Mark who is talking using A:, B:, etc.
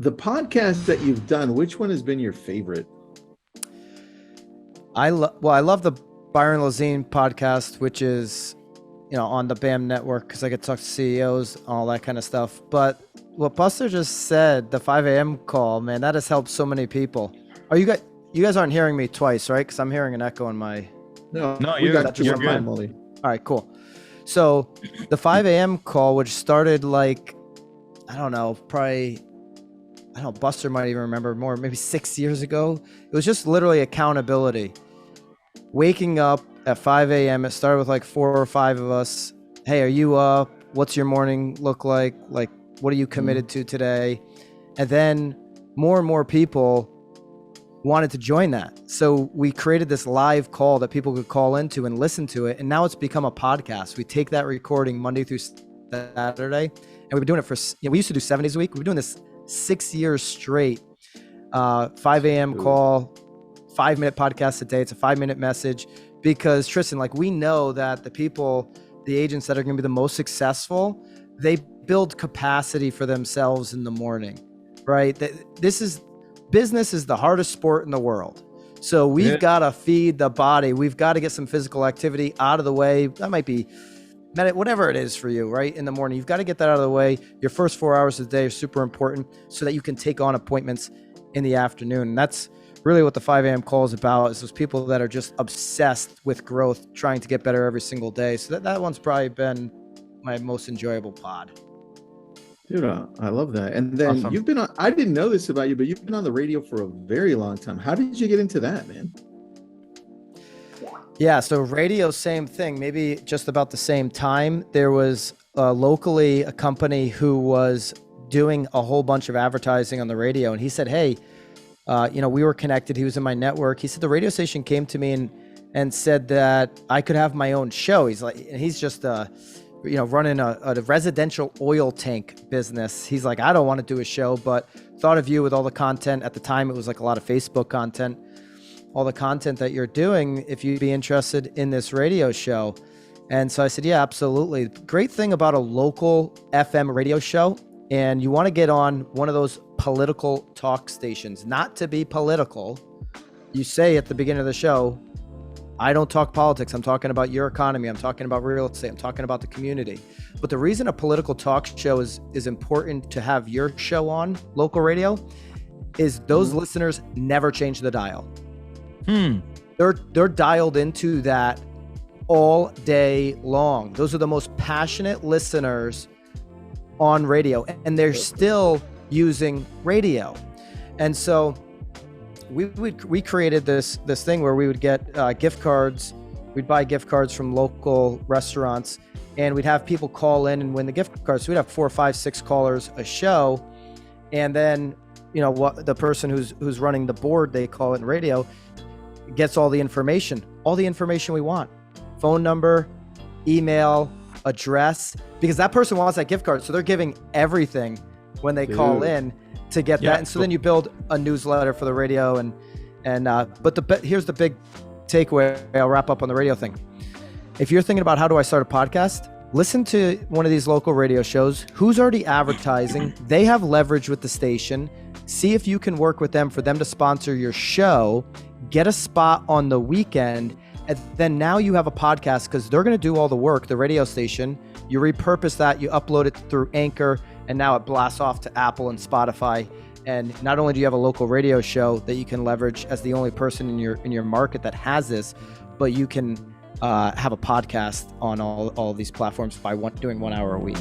A: The podcast that you've done, which one has been your favorite?
B: I love the Byron Lazine podcast, which is, on the BAM network, because I get to talk to CEOs, all that kind of stuff. But what Buster just said, the 5 a.m. call, man, that has helped so many people. You guys aren't hearing me twice, right? Because I'm hearing an echo in my.
A: No,
C: you're good.
A: Molly.
B: All right, cool. So the 5 a.m. call, which started Buster might even remember more, maybe 6 years ago. It was just literally accountability. Waking up at 5 a.m. It started with like 4 or 5 of us. Hey, are you up? What's your morning look like? Like, what are you committed to today? And then more and more people wanted to join that. So we created this live call that people could call into and listen to it. And now it's become a podcast. We take that recording Monday through Saturday, and we've been doing it for, we used to do 7 days a week. We've been doing this 6 years straight. 5 a.m. call, 5-minute podcast a day. It's a 5-minute message, because Tristan, we know that the agents that are going to be the most successful, they build capacity for themselves in the morning, right? Business is the hardest sport in the world. So we've got to feed the body. We've got to get some physical activity out of the way. That might be whatever it is for you, right? In the morning, you've got to get that out of the way. Your first 4 hours of the day are super important so that you can take on appointments in the afternoon. And that's really what the 5 a.m. call is about, is those people that are just obsessed with growth, trying to get better every single day. So that one's probably been my most enjoyable pod.
A: Dude, I love that. And then
B: Awesome.
A: You've been on, I didn't know this about you, but you've been on the radio for a very long time. How did you get into that, man?
B: Yeah, so radio, same thing, maybe just about the same time. There was locally a company who was doing a whole bunch of advertising on the radio. And he said, hey, we were connected. He was in my network. He said the radio station came to me and said that I could have my own show. He's just running a residential oil tank business. He's like, I don't want to do a show, but thought of you with all the content. At the time, it was like a lot of Facebook content, all the content that you're doing, if you'd be interested in this radio show. And so I said, yeah, absolutely. Great thing about a local FM radio show, and you want to get on one of those political talk stations, not to be political. You say at the beginning of the show, I don't talk politics. I'm talking about your economy. I'm talking about real estate. I'm talking about the community. But the reason a political talk show is important to have your show on local radio is those listeners never change the dial. They're dialed into that all day long. Those are the most passionate listeners on radio, and they're still using radio. And so we created this thing where we would get gift cards. We'd buy gift cards from local restaurants, and we'd have people call in and win the gift cards. So we'd have 4, 5, 6 callers a show, and then the person who's running the board, they call it in radio, gets all the information we want: phone number, email, address, because that person wants that gift card. So they're giving everything when they call in to get that. And so then you build a newsletter for the radio, but here's the big takeaway. I'll wrap up on the radio thing. If you're thinking about how do I start a podcast, listen to one of these local radio shows. Who's already advertising? They have leverage with the station. See if you can work with them for them to sponsor your show, get a spot on the weekend, and then now you have a podcast, because they're going to do all the work, the radio station. You repurpose that, you upload it through Anchor, and now it blasts off to Apple and Spotify. And not only do you have a local radio show that you can leverage as the only person in your market that has this, but you can have a podcast on all of these platforms by doing 1 hour a week.